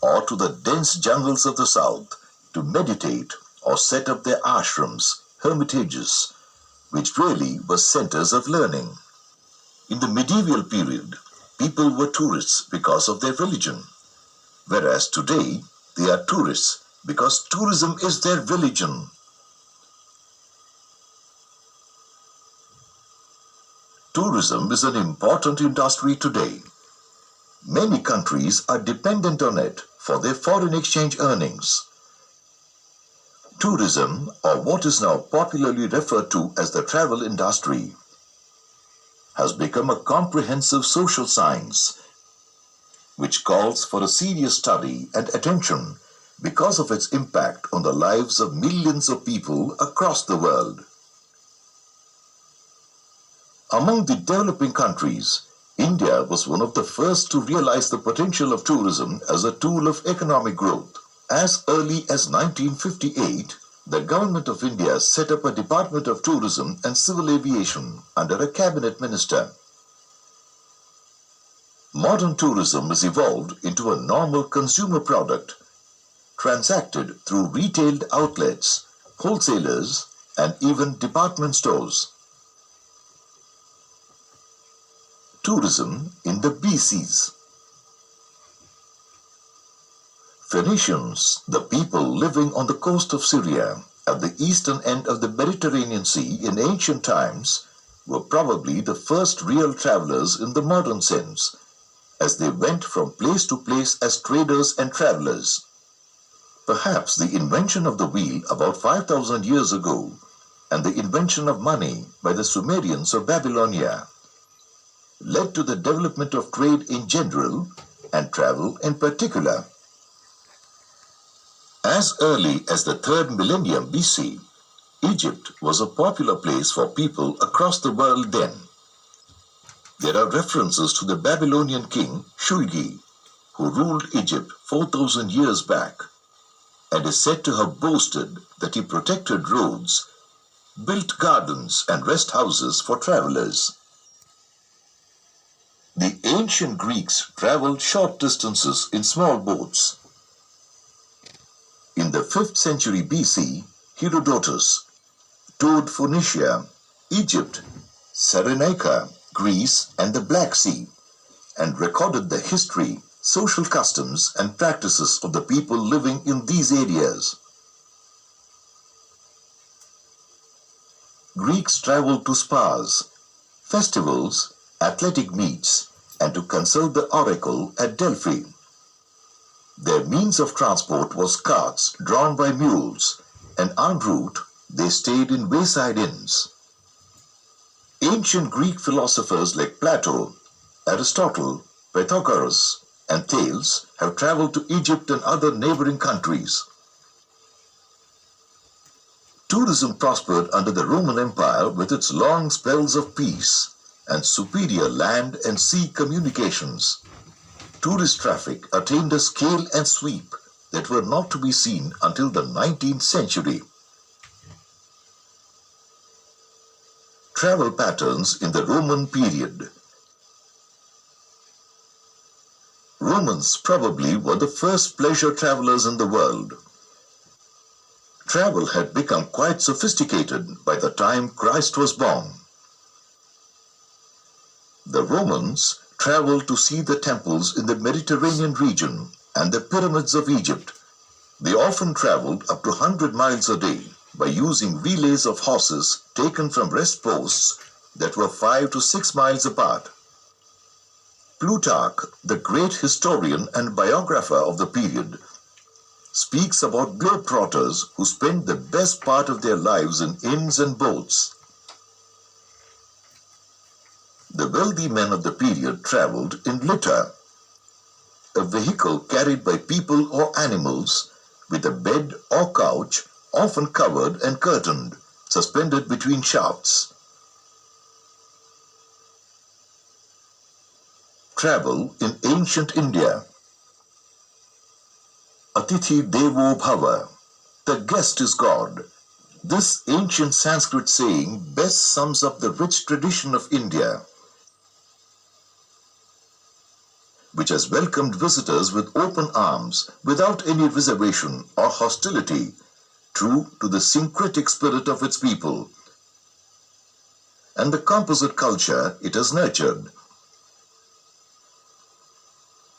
or to the dense jungles of the south to meditate or set up their ashrams, hermitages, which really were centers of learning. In the medieval period, people were tourists because of their religion, whereas today they are tourists because tourism is their religion. Tourism is an important industry today. Many countries are dependent on it for their foreign exchange earnings. Tourism, or what is now popularly referred to as the travel industry, has become a comprehensive social science which calls for a serious study and attention because of its impact on the lives of millions of people across the world. Among the developing countries, India was one of the first to realize the potential of tourism as a tool of economic growth. As early as 1958, the Government of India set up a Department of Tourism and Civil Aviation under a cabinet minister. Modern tourism has evolved into a normal consumer product, transacted through retail outlets, wholesalers, and even department stores. Tourism in the BCs. Phoenicians, the people living on the coast of Syria at the eastern end of the Mediterranean Sea in ancient times, were probably the first real travelers in the modern sense, as they went from place to place as traders and travelers. Perhaps the invention of the wheel about 5,000 years ago and the invention of money by the Sumerians of Babylonia led to the development of trade in general and travel in particular. As early as the 3rd millennium BC, Egypt was a popular place for people across the world then. There are references to the Babylonian king Shulgi, who ruled Egypt 4,000 years back, and is said to have boasted that he protected roads, built gardens and rest houses for travelers. The ancient Greeks traveled short distances in small boats. In the 5th century BC, Herodotus toured Phoenicia, Egypt, Cyrenaica, Greece, and the Black Sea, and recorded the history, social customs, and practices of the people living in these areas. Greeks traveled to spas, festivals, athletic meets, and to consult the oracle at Delphi. Their means of transport was carts drawn by mules, and en route they stayed in wayside inns. Ancient Greek philosophers like Plato, Aristotle, Pythagoras, and Thales have traveled to Egypt and other neighboring countries. Tourism prospered under the Roman Empire with its long spells of peace and superior land and sea communications. Tourist traffic attained a scale and sweep that were not to be seen until the 19th century. Travel patterns in the Roman period. Romans probably were the first pleasure travelers in the world. Travel had become quite sophisticated by the time Christ was born. The Romans traveled to see the temples in the Mediterranean region and the pyramids of Egypt. They often traveled up to 100 miles a day by using relays of horses taken from rest posts that were 5 to 6 miles apart. Plutarch, the great historian and biographer of the period, speaks about globetrotters who spent the best part of their lives in inns and boats. The wealthy men of the period traveled in litter, a vehicle carried by people or animals with a bed or couch, often covered and curtained, suspended between shafts. Travel in ancient India. Atithi Devo Bhava, the guest is God. This ancient Sanskrit saying best sums up the rich tradition of India. which has welcomed visitors with open arms without any reservation or hostility, true to the syncretic spirit of its people, and the composite culture it has nurtured.